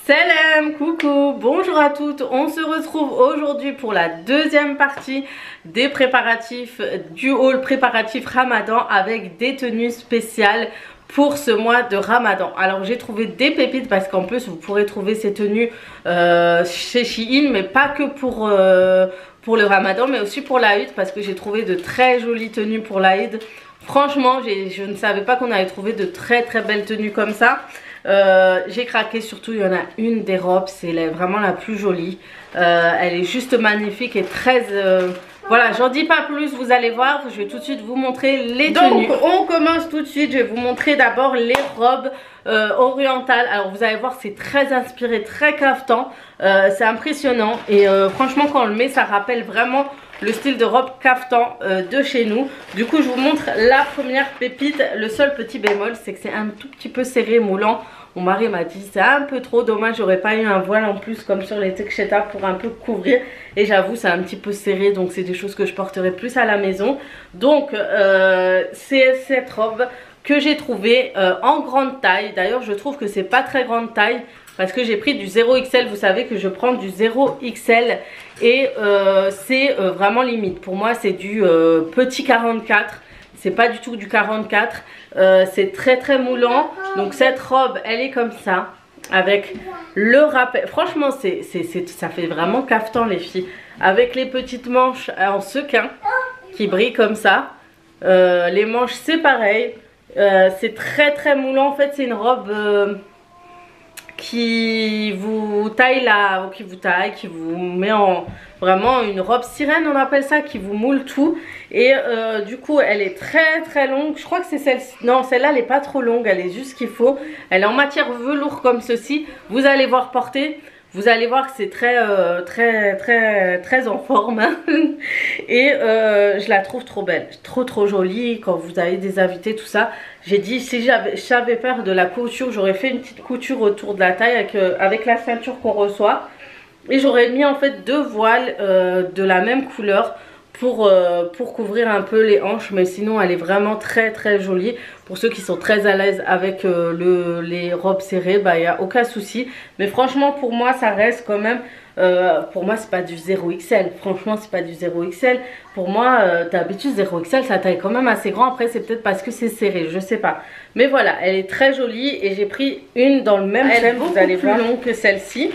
Salam, coucou, bonjour à toutes, on se retrouve aujourd'hui pour la deuxième partie des préparatifs du haul préparatif Ramadan avec des tenues spéciales pour ce mois de Ramadan. Alors j'ai trouvé des pépites parce qu'en plus vous pourrez trouver ces tenues chez Shein, mais pas que pour le Ramadan mais aussi pour l'Aïd, parce que j'ai trouvé de très jolies tenues pour l'Aïd. Franchement je ne savais pas qu'on allait trouver de très belles tenues comme ça. J'ai craqué, surtout il y en a une des robes, c'est vraiment la plus jolie. Elle est juste magnifique et très... voilà, j'en dis pas plus, vous allez voir, je vais tout de suite vous montrer les tenues. Donc on commence tout de suite, je vais vous montrer d'abord les robes orientales. Alors vous allez voir, c'est très inspiré, très caftan, c'est impressionnant. Et franchement quand on le met, ça rappelle vraiment le style de robe caftan de chez nous. Du coup je vous montre la première pépite. Le seul petit bémol, c'est que c'est un tout petit peu serré, moulant. Mon mari m'a dit c'est un peu trop dommage, j'aurais pas eu un voile en plus comme sur les teksheta pour un peu couvrir. Et j'avoue c'est un petit peu serré, donc c'est des choses que je porterai plus à la maison. Donc c'est cette robe que j'ai trouvée en grande taille. D'ailleurs je trouve que c'est pas très grande taille, parce que j'ai pris du 0XL, vous savez que je prends du 0XL et c'est vraiment limite. Pour moi c'est du petit 44, c'est pas du tout du 44, c'est très moulant. Donc cette robe elle est comme ça, avec le rappel, franchement ça fait vraiment caftan les filles, avec les petites manches en sequin qui brillent comme ça. Les manches c'est pareil, c'est très moulant. En fait c'est une robe... qui vous taille là, qui vous met en vraiment une robe sirène, on appelle ça, qui vous moule tout. Et du coup elle est très longue. Je crois que c'est celle-ci, non celle-là elle est pas trop longue, elle est juste ce qu'il faut. Elle est en matière velours comme ceci, vous allez voir porter. Vous allez voir que c'est très en forme hein. Et je la trouve trop belle, trop jolie. Quand vous avez des invités tout ça, j'ai dit si j'avais peur de la couture, j'aurais fait une petite couture autour de la taille avec la ceinture qu'on reçoit, et j'aurais mis en fait deux voiles de la même couleur pour couvrir un peu les hanches. Mais sinon elle est vraiment très jolie. Pour ceux qui sont très à l'aise avec les robes serrées, bah il n'y a aucun souci. Mais franchement pour moi ça reste quand même, pour moi c'est pas du 0XL, franchement c'est pas du 0XL. Pour moi d'habitude 0XL ça taille quand même assez grand. Après c'est peut-être parce que c'est serré, je sais pas. Mais voilà, elle est très jolie et j'ai pris une dans le même thème, vous allez voir, plus longue que celle-ci.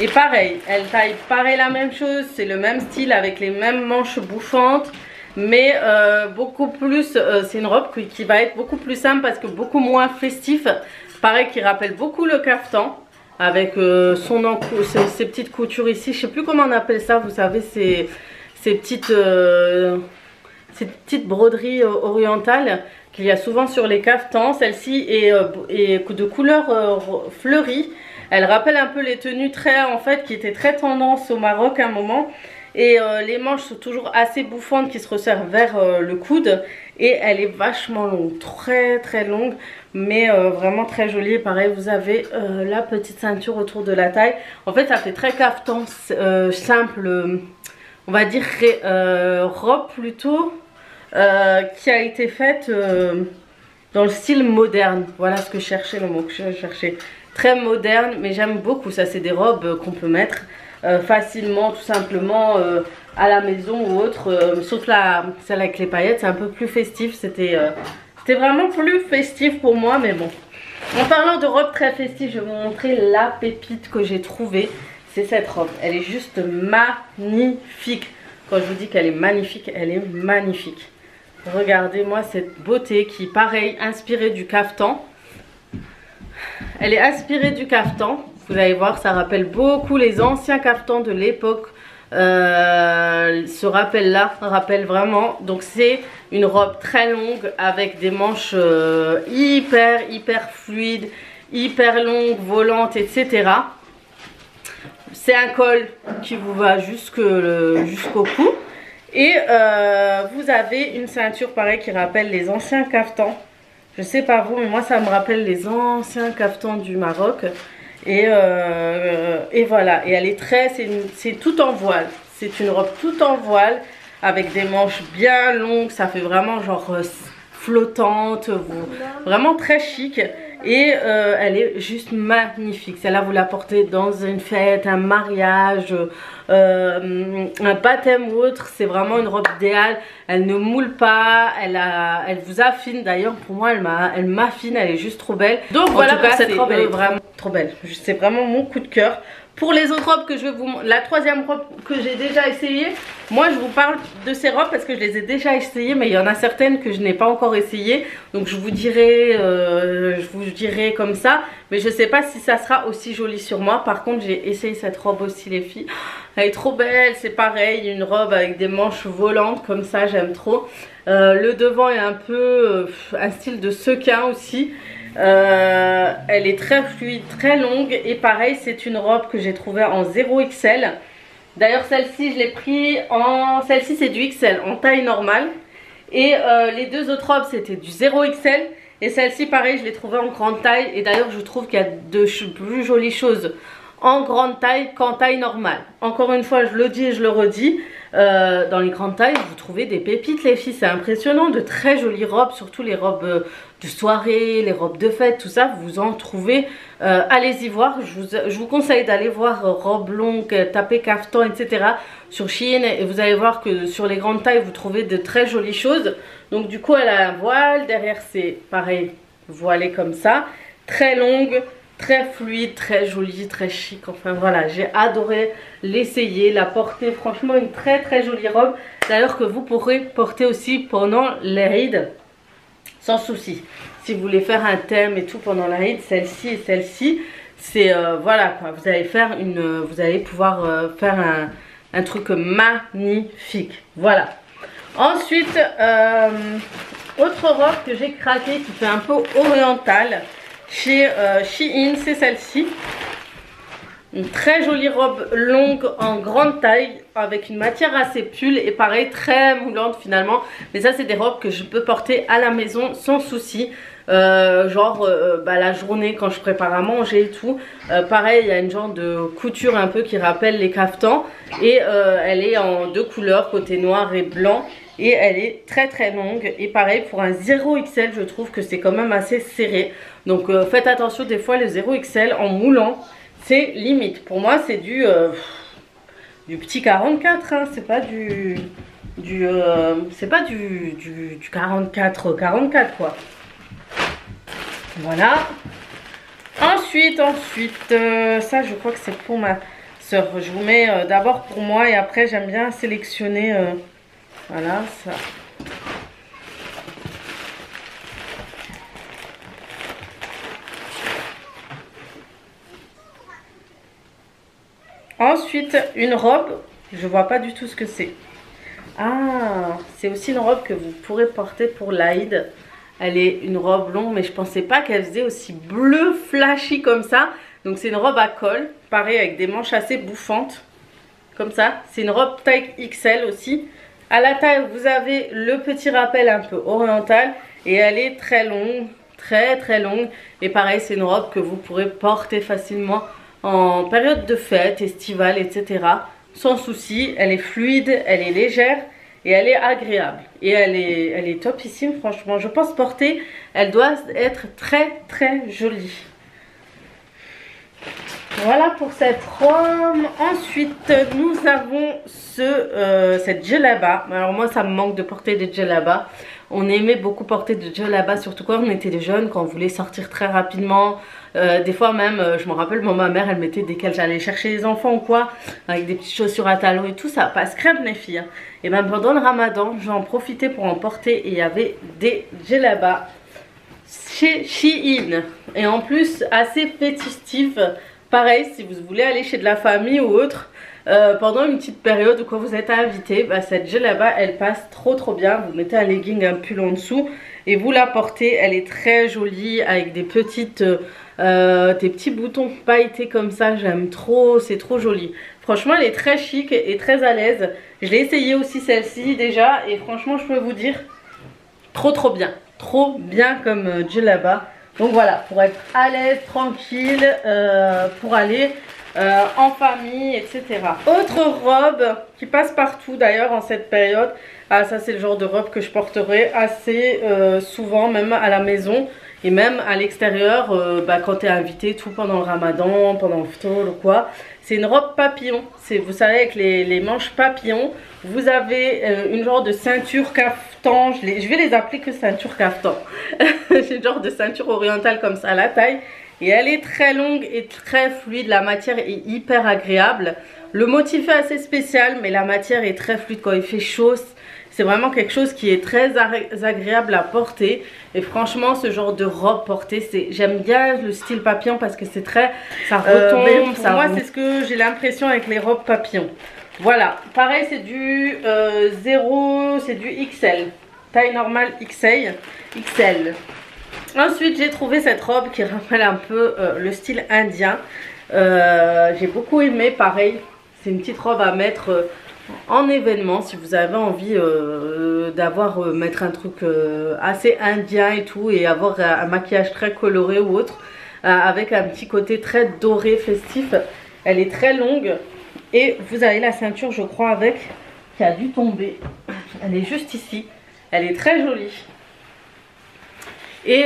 Et pareil, elle taille pareil la même chose, c'est le même style avec les mêmes manches bouffantes. Mais beaucoup plus, c'est une robe qui va être beaucoup plus simple parce que beaucoup moins festif. Pareil, qui rappelle beaucoup le caftan avec ses petites coutures ici. Je sais plus comment on appelle ça, vous savez, ces petites broderies orientales qu'il y a souvent sur les caftans. Celle-ci est de couleur fleurie. Elle rappelle un peu les tenues en fait qui étaient très tendance au Maroc à un moment. Et les manches sont toujours assez bouffantes qui se resserrent vers le coude. Et elle est vachement longue, très longue, mais vraiment très jolie. Et pareil, vous avez la petite ceinture autour de la taille. En fait ça fait très caftan simple, on va dire robe plutôt, qui a été faite dans le style moderne. Voilà ce que je cherchais, le mot que je cherchais. Très moderne, mais j'aime beaucoup ça. C'est des robes qu'on peut mettre facilement, tout simplement à la maison ou autre, sauf celle avec les paillettes, c'est un peu plus festif. C'était vraiment plus festif pour moi, mais bon. En parlant de robe très festive, je vais vous montrer la pépite que j'ai trouvée. C'est cette robe, elle est juste magnifique. Quand je vous dis qu'elle est magnifique, elle est magnifique. Regardez-moi cette beauté qui, pareil, inspirée du caftan. Elle est inspirée du caftan. Vous allez voir, ça rappelle beaucoup les anciens caftans de l'époque. Ce rappel-là rappelle vraiment. Donc c'est une robe très longue avec des manches hyper fluides, hyper longues, volantes, etc. C'est un col qui vous va jusqu'au cou. Et vous avez une ceinture pareil qui rappelle les anciens caftans. Je sais pas vous, mais moi ça me rappelle les anciens caftans du Maroc. Et voilà, et elle est c'est tout en voile. C'est une robe tout en voile avec des manches bien longues. Ça fait vraiment genre flottante, vraiment très chic. et elle est juste magnifique. Celle-là vous la portez dans une fête, un mariage, un baptême ou autre. C'est vraiment une robe idéale. Elle ne moule pas, elle vous affine. D'ailleurs pour moi elle m'affine, elle est juste trop belle. Donc voilà, pour cette robe elle est vraiment trop belle. C'est vraiment mon coup de cœur. Pour les autres robes que je vais vous montrer, la troisième robe que j'ai déjà essayée, moi je vous parle de ces robes parce que je les ai déjà essayées, mais il y en a certaines que je n'ai pas encore essayées. Donc je vous dirai comme ça, mais je sais pas si ça sera aussi joli sur moi. Par contre j'ai essayé cette robe aussi les filles, elle est trop belle, c'est pareil, une robe avec des manches volantes comme ça, j'aime trop. Le devant est un peu un style de sequin aussi. Elle est très fluide, très longue et pareil c'est une robe que j'ai trouvée en 0XL. D'ailleurs celle-ci je l'ai pris en... Celle-ci c'est du XL en taille normale et les deux autres robes c'était du 0XL et celle-ci pareil je l'ai trouvée en grande taille. Et d'ailleurs je trouve qu'il y a de plus jolies choses en grande taille qu'en taille normale. Encore une fois je le dis et je le redis, dans les grandes tailles vous trouvez des pépites les filles, c'est impressionnant, de très jolies robes, surtout les robes de soirée, les robes de fête, tout ça vous en trouvez. Allez-y voir, je vous conseille d'aller voir robe longue, tapé caftan etc sur Shein et vous allez voir que sur les grandes tailles vous trouvez de très jolies choses. Donc du coup elle a un voile, derrière c'est pareil voilé comme ça, très longue, très fluide, très jolie, très chic. Enfin voilà, j'ai adoré l'essayer, la porter. Franchement une très très jolie robe. D'ailleurs que vous pourrez porter aussi pendant les rides sans souci. Si vous voulez faire un thème et tout pendant la ride, celle-ci et celle-ci, c'est voilà quoi. Vous allez pouvoir faire un truc magnifique. Voilà. Ensuite, autre robe que j'ai craqué qui fait un peu orientale chez Shein, c'est celle-ci. Une très jolie robe longue en grande taille avec une matière assez pull et pareil très moulante finalement. Mais ça c'est des robes que je peux porter à la maison sans souci. La journée quand je prépare à manger et tout. Pareil il y a une genre de couture un peu qui rappelle les caftans. Et elle est en deux couleurs, côté noir et blanc. Et elle est très très longue. Et pareil pour un 0XL je trouve que c'est quand même assez serré. Donc faites attention des fois le 0XL en moulant. C'est limite. Pour moi, c'est du petit 44. Hein. C'est pas du 44 quoi. Voilà. Ensuite, ça, je crois que c'est pour ma soeur. Je vous mets d'abord pour moi et après, j'aime bien sélectionner. Voilà, ça. Ensuite, une robe, je vois pas du tout ce que c'est. Ah, c'est aussi une robe que vous pourrez porter pour l'Aïd. Elle est une robe longue, mais je pensais pas qu'elle faisait aussi bleu flashy comme ça. Donc c'est une robe à col, pareil avec des manches assez bouffantes, comme ça. C'est une robe taille XL aussi. À la taille, vous avez le petit rappel un peu oriental et elle est très longue, très très longue. Et pareil, c'est une robe que vous pourrez porter facilement en période de fête, estivale, etc. Sans souci, elle est fluide, elle est légère et elle est agréable. Et elle est topissime, franchement. Je pense porter, elle doit être très très jolie. Voilà pour cette robe. Ensuite, nous avons cette djellaba. Alors moi, ça me manque de porter des djellabas. On aimait beaucoup porter des djellabas, surtout quand on était des jeunes, quand on voulait sortir très rapidement. Des fois même, je me rappelle, ma mère, elle mettait dès qu'elle j'allais chercher les enfants ou quoi, avec des petites chaussures à talons et tout, ça passe crème les filles. Et même pendant le ramadan, j'en profitais pour en porter et il y avait des djellabas chez Shein. Et en plus, assez fétichistif. Pareil, si vous voulez aller chez de la famille ou autre, pendant une petite période où quand vous êtes invité, bah, cette djellaba elle passe trop bien. Vous mettez un legging, un pull en dessous et vous la portez. Elle est très jolie avec des petits boutons pailletés comme ça. J'aime trop, c'est trop joli. Franchement elle est très chic et très à l'aise. Je l'ai essayé aussi celle-ci déjà et franchement je peux vous dire trop bien comme djellaba. Donc voilà, pour être à l'aise, tranquille, pour aller en famille, etc. Autre robe qui passe partout d'ailleurs en cette période. Ah, ça c'est le genre de robe que je porterai assez souvent, même à la maison. Et même à l'extérieur, quand tu es invité, tout pendant le ramadan, pendant le ftour ou quoi. C'est une robe papillon. Vous savez, avec les manches papillons, vous avez une genre de ceinture caftan. Je vais les appeler que ceinture caftan. C'est une genre de ceinture orientale comme ça à la taille. Et elle est très longue et très fluide. La matière est hyper agréable. Le motif est assez spécial, mais la matière est très fluide quand il fait chaud. C'est vraiment quelque chose qui est très agréable à porter. Et franchement, ce genre de robe portée, j'aime bien le style papillon parce que c'est très... Ça retombe. Pour moi, c'est ce que j'ai l'impression avec les robes papillons. Voilà. Pareil, c'est du 0, c'est du XL. Taille normale XL. Ensuite, j'ai trouvé cette robe qui rappelle un peu le style indien. J'ai beaucoup aimé, pareil. C'est une petite robe à mettre... en événement, si vous avez envie mettre un truc assez indien et tout, et avoir un maquillage très coloré ou autre, avec un petit côté très doré festif. Elle est très longue et vous avez la ceinture, je crois, avec, qui a dû tomber. Elle est juste ici. Elle est très jolie. Et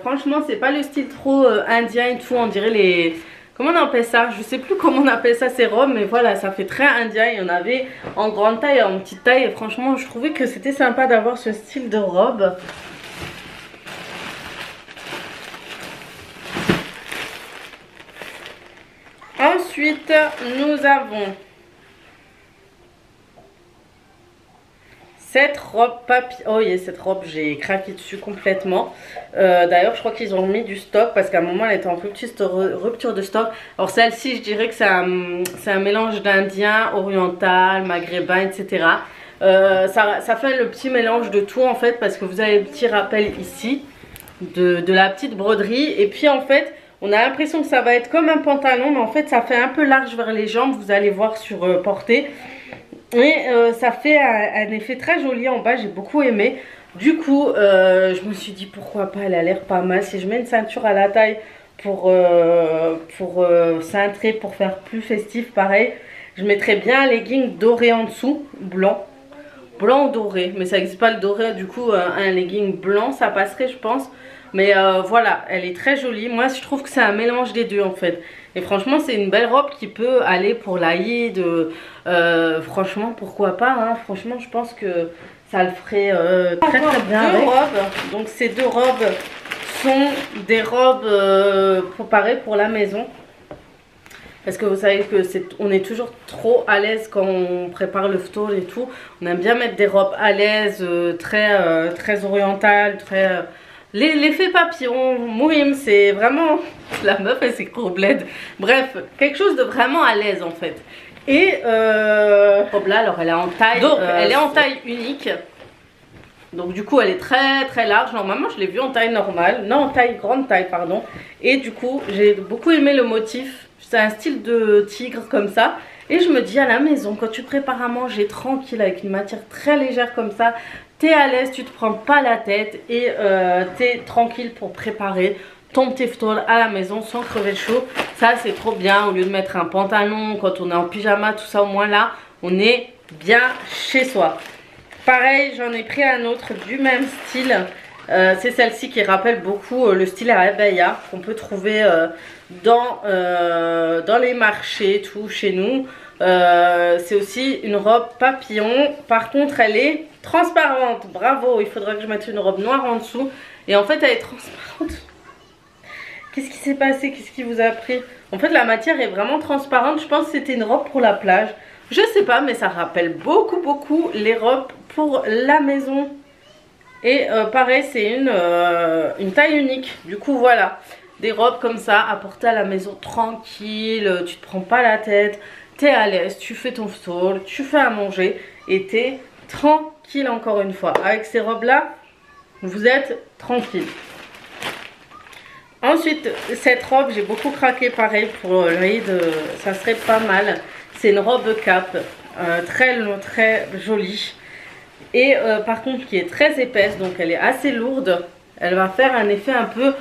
franchement, c'est pas le style trop indien et tout, on dirait les... Comment on appelle ça? Je sais plus comment on appelle ça, ces robes, mais voilà, ça fait très indien. Il y en avait en grande taille et en petite taille. Et franchement, je trouvais que c'était sympa d'avoir ce style de robe. Ensuite, nous avons cette robe papier. Oh yeah, cette robe, j'ai craqué dessus complètement. D'ailleurs, je crois qu'ils ont mis du stock parce qu'à un moment, elle était en rupture de stock. Alors celle-ci, je dirais que c'est un mélange d'indien, oriental, maghrébin, etc. Ça fait le petit mélange de tout en fait parce que vous avez le petit rappel ici de la petite broderie. Et puis en fait, on a l'impression que ça va être comme un pantalon, mais en fait, ça fait un peu large vers les jambes. Vous allez voir sur portée. Et ça fait un effet très joli en bas, j'ai beaucoup aimé. Du coup, je me suis dit pourquoi pas, elle a l'air pas mal. Si je mets une ceinture à la taille pour cintrer, pour faire plus festif, pareil. Je mettrais bien un legging doré en dessous, blanc ou doré. Mais ça n'existe pas le doré, du coup un legging blanc, ça passerait je pense. Mais voilà, elle est très jolie. Moi, je trouve que c'est un mélange des deux en fait. Et franchement, c'est une belle robe qui peut aller pour l'Aïd. Franchement, pourquoi pas hein. Franchement, je pense que ça le ferait très très bien. Deux robes. Donc ces deux robes sont des robes préparées pour la maison. Parce que vous savez que on est toujours trop à l'aise quand on prépare le ftour et tout. On aime bien mettre des robes à l'aise, très orientales, très... L'effet papillon, mouim, c'est vraiment... La meuf, elle s'est gros bled. Bref, quelque chose de vraiment à l'aise en fait. Et robe là, alors elle est en taille... Donc, elle est en taille unique. Donc du coup, elle est très très large. Normalement, je l'ai vue en taille normale. Non, en taille, grande taille, pardon. Et du coup, j'ai beaucoup aimé le motif. C'est un style de tigre comme ça. Et je me dis à la maison, quand tu prépares à manger tranquille avec une matière très légère comme ça, t'es à l'aise, tu te prends pas la tête et t'es tranquille pour préparer ton petit ftour à la maison sans crever le chaud. Ça c'est trop bien, au lieu de mettre un pantalon quand on est en pyjama, tout ça, au moins là on est bien chez soi. Pareil, j'en ai pris un autre du même style. C'est celle-ci qui rappelle beaucoup le style à abaya qu'on peut trouver dans les marchés, tout chez nous. C'est aussi une robe papillon. Par contre, elle est transparente. Bravo, il faudra que je mette une robe noire en dessous. Et en fait, elle est transparente. Qu'est-ce qui s'est passé? Qu'est-ce qui vous a pris? En fait, la matière est vraiment transparente. Je pense que c'était une robe pour la plage. Je sais pas, mais ça rappelle beaucoup les robes pour la maison. Et pareil, c'est une taille unique. Du coup, voilà. Des robes comme ça à porter à la maison tranquille. Tu te prends pas la tête. T'es à l'aise. Tu fais ton ftour. Tu fais à manger. Et t'es tranquille encore une fois. Avec ces robes-là, vous êtes tranquille. Ensuite, cette robe, j'ai beaucoup craqué pareil pour l'Aïd. Ça serait pas mal. C'est une robe cap. Très jolie. Et par contre qui est très épaisse, donc elle est assez lourde. Elle va faire un effet un peu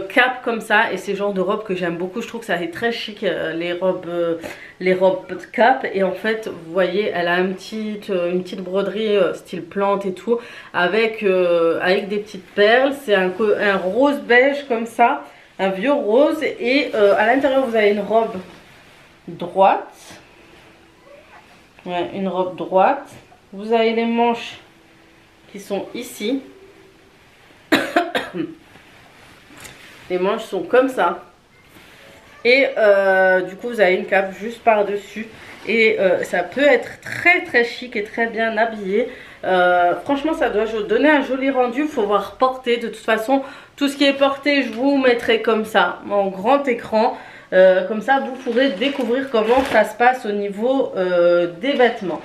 cap comme ça. Et c'est le genre de robe que j'aime beaucoup. Je trouve que ça est très chic, les robes cap. Et en fait, vous voyez, elle a une petite broderie style plante et tout. Avec des petites perles. C'est un rose beige comme ça. Un vieux rose. Et à l'intérieur, vous avez une robe droite. Ouais, une robe droite. Vous avez les manches qui sont ici. Les manches sont comme ça. Et du coup vous avez une cape juste par dessus. Et ça peut être très très chic et très bien habillé. Franchement ça doit donner un joli rendu. Il faut voir porter. De toute façon tout ce qui est porté je vous mettrai comme ça en grand écran. Comme ça vous pourrez découvrir comment ça se passe au niveau des vêtements.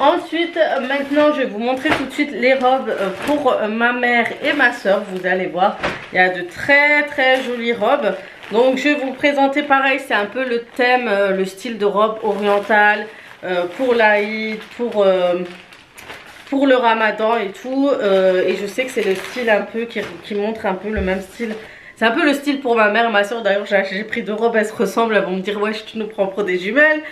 Ensuite, maintenant, je vais vous montrer tout de suite les robes pour ma mère et ma soeur. Vous allez voir, il y a de très très jolies robes. Donc, je vais vous présenter pareil, c'est un peu le thème, le style de robe orientale pour l'Aïd, pour le Ramadan et tout. Et je sais que c'est le style un peu qui montre un peu le même style. C'est un peu le style pour ma mère et ma soeur. D'ailleurs, j'ai pris 2 robes, elles se ressemblent. Elles vont me dire, ouais, tu nous prends pour des jumelles.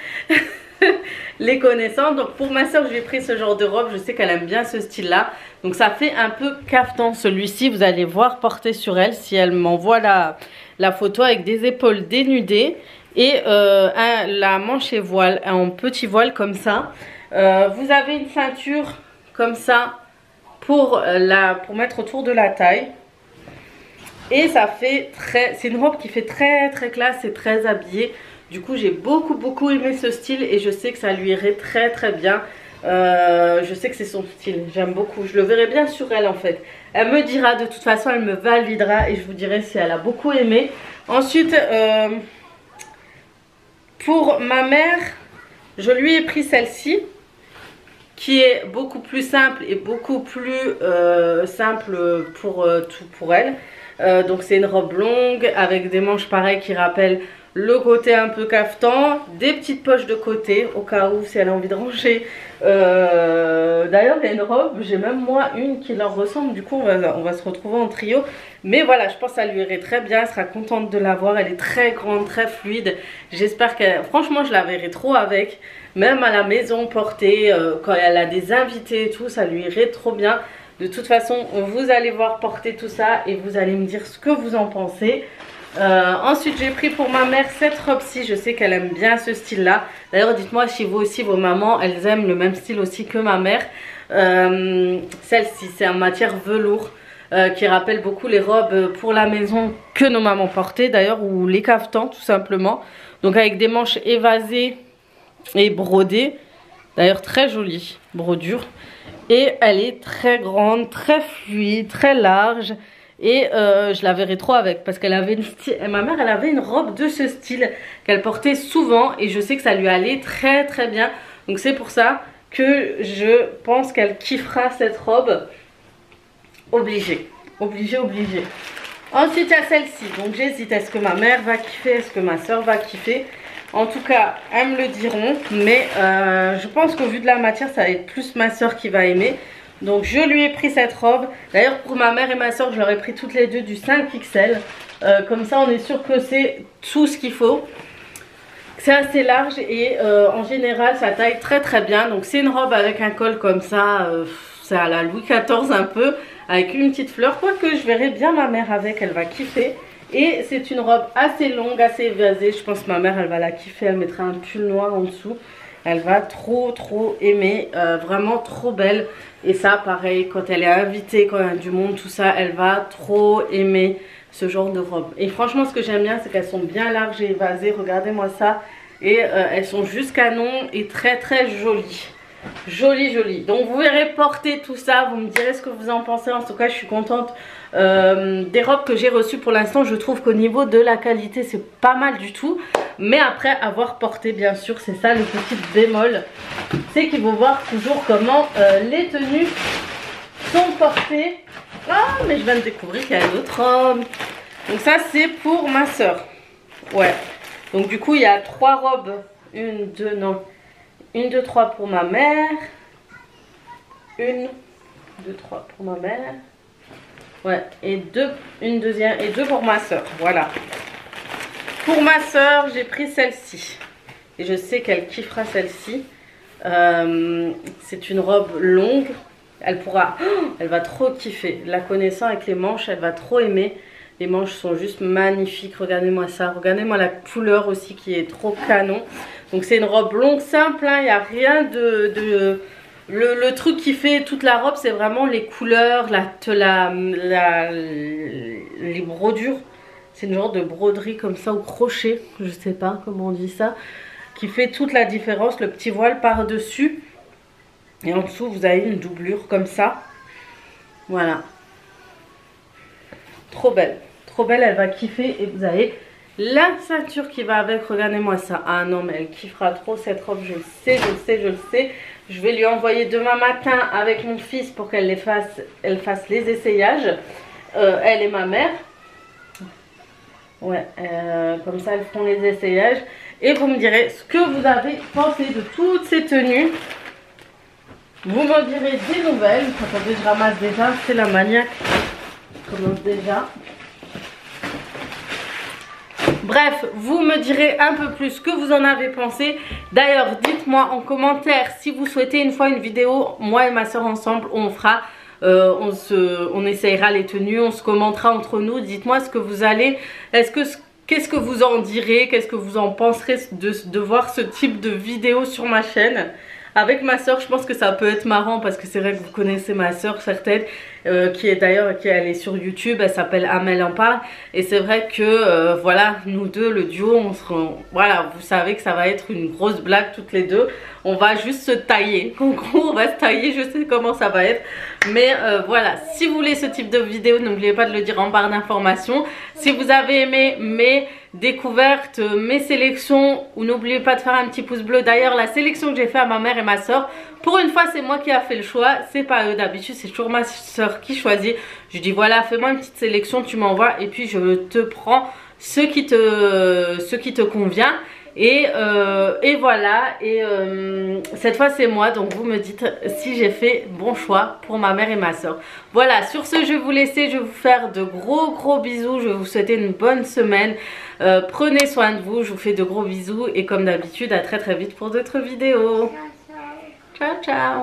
Les connaissants. Donc pour ma soeur j'ai pris ce genre de robe, je sais qu'elle aime bien ce style là, donc ça fait un peu caftan. Celui-ci vous allez voir porter sur elle si elle m'envoie la photo, avec des épaules dénudées et la manche et voile en petit voile comme ça. Vous avez une ceinture comme ça pour mettre autour de la taille. Et ça fait c'est une robe qui fait très très classe et très habillée. Du coup j'ai beaucoup aimé ce style et je sais que ça lui irait très très bien. Je sais que c'est son style, j'aime beaucoup. Je le verrai bien sur elle en fait. Elle me dira, de toute façon elle me validera et je vous dirai si elle a beaucoup aimé. Ensuite pour ma mère, je lui ai pris celle-ci qui est beaucoup plus simple et beaucoup plus simple pour elle. Donc c'est une robe longue avec des manches pareilles qui rappellent le côté un peu caftan, des petites poches de côté au cas où si elle a envie de ranger. D'ailleurs il y a une robe, j'ai même moi une qui leur ressemble, du coup on va se retrouver en trio. Mais voilà, je pense que ça lui irait très bien, elle sera contente de l'avoir, elle est très grande, très fluide. J'espère qu'elle, franchement je la verrai trop avec, même à la maison portée, quand elle a des invités et tout, ça lui irait trop bien. De toute façon vous allez voir porter tout ça et vous allez me dire ce que vous en pensez. Ensuite j'ai pris pour ma mère cette robe-ci, je sais qu'elle aime bien ce style là. D'ailleurs dites-moi si vous aussi, vos mamans, elles aiment le même style aussi que ma mère. Celle-ci c'est en matière velours, qui rappelle beaucoup les robes pour la maison que nos mamans portaient d'ailleurs, ou les caftans tout simplement. Donc avec des manches évasées et brodées, d'ailleurs très jolie brodure. Et elle est très grande, très fluide, très large. Et je la verrai trop avec, parce qu'elle avait ma mère elle avait une robe de ce style qu'elle portait souvent et je sais que ça lui allait très très bien. Donc c'est pour ça que je pense qu'elle kiffera cette robe. Obligée. Ensuite il y a celle-ci, donc j'hésite, est-ce que ma mère va kiffer, est-ce que ma soeur va kiffer. En tout cas elles me le diront, mais je pense qu'au vu de la matière ça va être plus ma soeur qui va aimer. Donc je lui ai pris cette robe. D'ailleurs pour ma mère et ma soeur je leur ai pris toutes les deux du 5XL. Comme ça on est sûr que c'est tout ce qu'il faut. C'est assez large et en général ça taille très très bien. Donc c'est une robe avec un col comme ça. C'est à la Louis XIV un peu. Avec une petite fleur. Quoique je verrai bien ma mère avec, elle va kiffer. Et c'est une robe assez longue, assez évasée. Je pense que ma mère elle va la kiffer. Elle mettra un pull noir en dessous. Elle va trop aimer, vraiment trop belle. Et ça pareil, quand elle est invitée, quand il y a du monde, tout ça, elle va trop aimer ce genre de robe. Et franchement ce que j'aime bien c'est qu'elles sont bien larges et évasées, regardez-moi ça. Et elles sont juste canon et très jolies. Jolies. Donc vous verrez porter tout ça, vous me direz ce que vous en pensez. En tout cas je suis contente des robes que j'ai reçues pour l'instant. Je trouve qu'au niveau de la qualité c'est pas mal du tout. Mais après avoir porté bien sûr, c'est ça le petit bémol, c'est qu'il faut voir toujours comment les tenues sont portées. Ah mais je viens de découvrir qu'il y a une autre robe. Donc ça c'est pour ma soeur. Ouais. Donc du coup il y a 3 robes. 1, 2, 3 pour ma mère. 1, 2, 3 pour ma mère. Ouais, et une deuxième et 2 pour ma soeur. Voilà. Pour ma soeur, j'ai pris celle-ci. Et je sais qu'elle kiffera celle-ci. C'est une robe longue. Elle pourra... Oh, elle va trop kiffer. La connaissant avec les manches, elle va trop aimer. Les manches sont juste magnifiques. Regardez-moi ça. Regardez-moi la couleur aussi qui est trop canon. Donc c'est une robe longue, simple. Il n'y a rien de... Le truc qui fait toute la robe, c'est vraiment les couleurs, les brodures. C'est une genre de broderie comme ça, au crochet. Je sais pas comment on dit ça. Qui fait toute la différence. Le petit voile par-dessus. Et en dessous, vous avez une doublure comme ça. Voilà. Trop belle. Trop belle, elle va kiffer. Et vous avez la ceinture qui va avec. Regardez-moi ça. Ah non, mais elle kiffera trop cette robe. Je le sais, je le sais, je le sais. Je vais lui envoyer demain matin avec mon fils pour qu'elle fasse les essayages. Elle et ma mère. Ouais, comme ça, elles feront les essayages. Et vous me direz ce que vous avez pensé de toutes ces tenues. Vous me direz des nouvelles. Attendez, je ramasse déjà. C'est la maniaque qui commence déjà. Bref, vous me direz un peu plus ce que vous en avez pensé. D'ailleurs, dites-moi en commentaire si vous souhaitez une fois une vidéo, moi et ma soeur ensemble, on fera, on essayera les tenues, on se commentera entre nous. Dites-moi ce que vous allez, qu'est-ce que vous en direz, qu'est-ce que vous en penserez de voir ce type de vidéo sur ma chaîne. Avec ma soeur, je pense que ça peut être marrant parce que c'est vrai que vous connaissez ma soeur certaine, qui est sur YouTube, elle s'appelle Amel en parle. Et c'est vrai que voilà, nous deux, le duo, voilà, vous savez que ça va être une grosse blague toutes les deux. On va juste se tailler. En gros, on va se tailler, je sais comment ça va être. Mais voilà, si vous voulez ce type de vidéo, n'oubliez pas de le dire en barre d'informations. Si vous avez aimé mes découvertes, mes sélections, ou n'oubliez pas de faire un petit pouce bleu. D'ailleurs, la sélection que j'ai fait à ma mère et ma soeur, pour une fois c'est moi qui a fait le choix, c'est pas eux. D'habitude c'est toujours ma soeur qui choisit. Je dis voilà, fais-moi une petite sélection, tu m'envoies et puis je te prends ce qui te convient. Et voilà, et cette fois c'est moi, donc vous me dites si j'ai fait bon choix pour ma mère et ma soeur. Voilà, sur ce je vais vous laisser, je vais vous faire de gros bisous, je vais vous souhaiter une bonne semaine. Prenez soin de vous, je vous fais de gros bisous et comme d'habitude à très vite pour d'autres vidéos. Ciao ciao.